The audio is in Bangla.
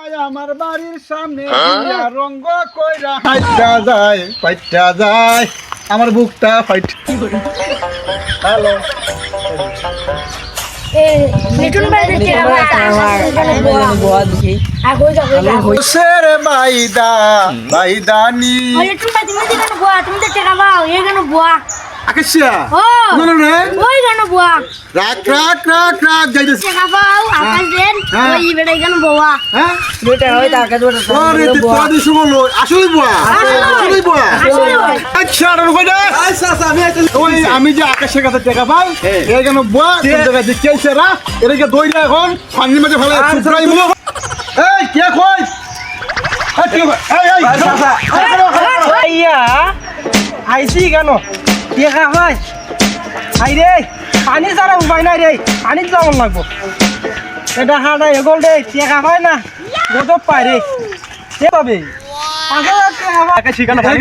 আমার বাড়ির সামনে রঙ্গ কইরা ফাইটা যায় আমার বুকটা ফাইট। হ্যালো মিঠুন ভাই দেখতে হোসের বাইদানি মিঠুন ভাই তুমি যেখানে বুয়া তুমি দেখতে পাও এই গানো বুয়া আকাশিয়া ও না না রে ওই গানো বুয়া রাখ রাখ রাখ রাখ যাইতেছে দেখা পাও আকাশ দেন ওই বেড়াই গানো বুয়া হ্যাঁ বেটা হয় তাকে তো আরে তে পাদি শুনলো আসলে বুয়া আসলে বুয়া আচ্ছা আর কইডা আচ্ছা আচ্ছা ওই আমি যে আকাশের কাছে টাকা পাই এই কেন বুয়া তোর জায়গা দিকেছে রা এটাকে দইরা এখন পানির মধ্যে ফেলে সুপ্রাইম এই কে কই আইয়া আইসি কেন দেখা হয় আই রে পানি ছাড়া উপায় নাই রে পানি যাওয়ার লাগবো এটা হাঁটা এগোল রে টেকা পায় না গজব পায় রে কে পাবে 5,000 টাকা আকাশ শিখানো ভাই